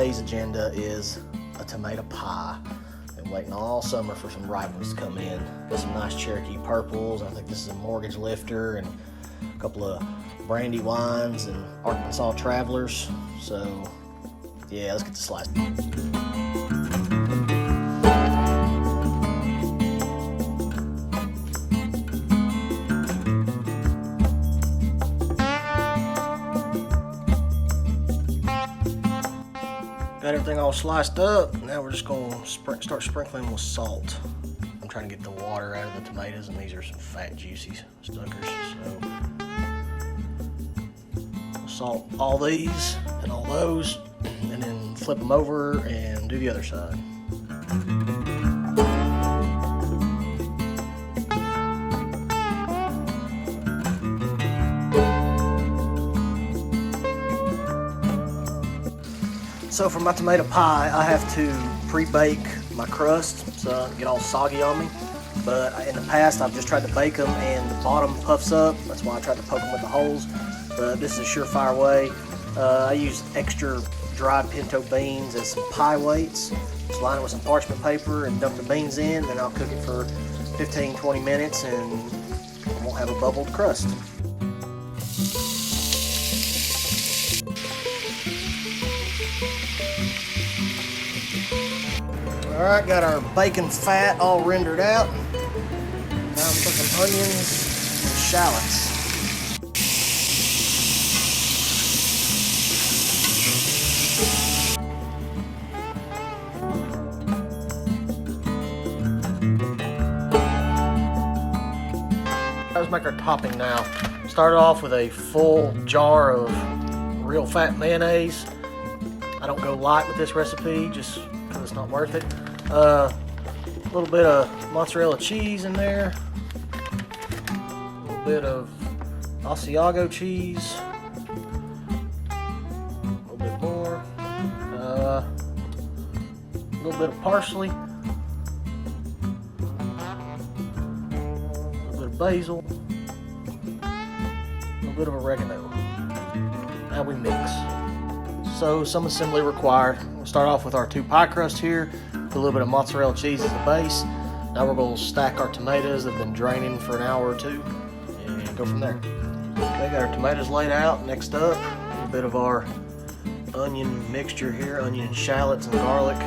today's agenda is a tomato pie. Been waiting all summer for some ripe ones to come in. Got some nice Cherokee purples. I think this is a mortgage lifter and a couple of brandy wines and Arkansas travelers. So yeah, let's get to slice. Got everything all sliced up. Now we're just going to start sprinkling with salt. I'm trying to get the water out of the tomatoes, and these are some fat, juicy suckers. So salt all these and all those, and then flip them over and do the other side. So for my tomato pie, I have to pre-bake my crust so it doesn't get all soggy on me. But in the past, I've just tried to bake them and the bottom puffs up. That's why I tried to poke them with the holes. But this is a surefire way. I use extra dried pinto beans as some pie weights. Just line it with some parchment paper and dump the beans in. Then I'll cook it for 15-20 minutes and I won't have a bubbled crust. Alright, got our bacon fat all rendered out. Now I'm cooking onions and shallots. Let's make our topping now. Start off with a full jar of real fat mayonnaise. I don't go light with this recipe just because it's not worth it. A little bit of mozzarella cheese in there, a little bit of Asiago cheese, a little bit more, a little bit of parsley, a little bit of basil, a little bit of oregano. Now we mix. So some assembly required. We'll start off with our two pie crust here. Put a little bit of mozzarella cheese as the base. Now we're going to stack our tomatoes that have been draining for an hour or two and go from there. Okay, got our tomatoes laid out. Next up, a little bit of our onion mixture here, onion and shallots and garlic.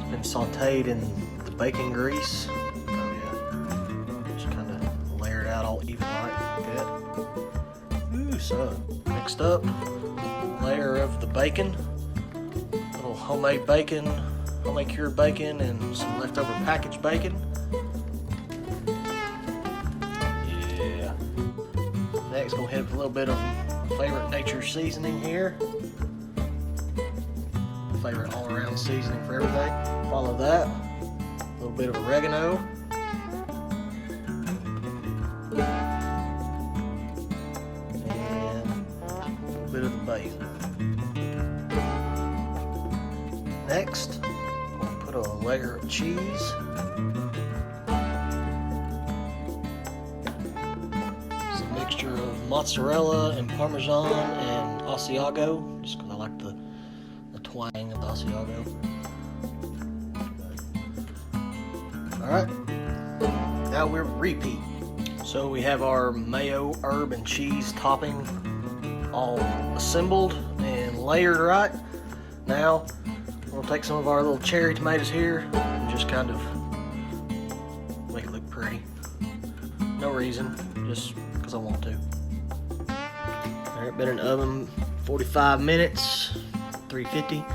It's been sauteed in the bacon grease. Oh yeah, just kind of layer it out all even like that. Ooh, so next up, layer of the bacon, a little homemade bacon, homemade cured bacon, and some leftover packaged bacon. Yeah. Next, go ahead with a little bit of my favorite nature seasoning here. Favorite all-around seasoning for everything. Follow that, a little bit of oregano. And a little bit of the basil. Next, a layer of cheese, some mixture of mozzarella and Parmesan and Asiago, just because I like the twang of the Asiago. Alright, now we're repeat. So we have our mayo, herb, and cheese topping all assembled and layered right. Now we'll take some of our little cherry tomatoes here and just kind of make it look pretty. No reason, just because I want to. Alright, been in the oven 45 minutes, 350.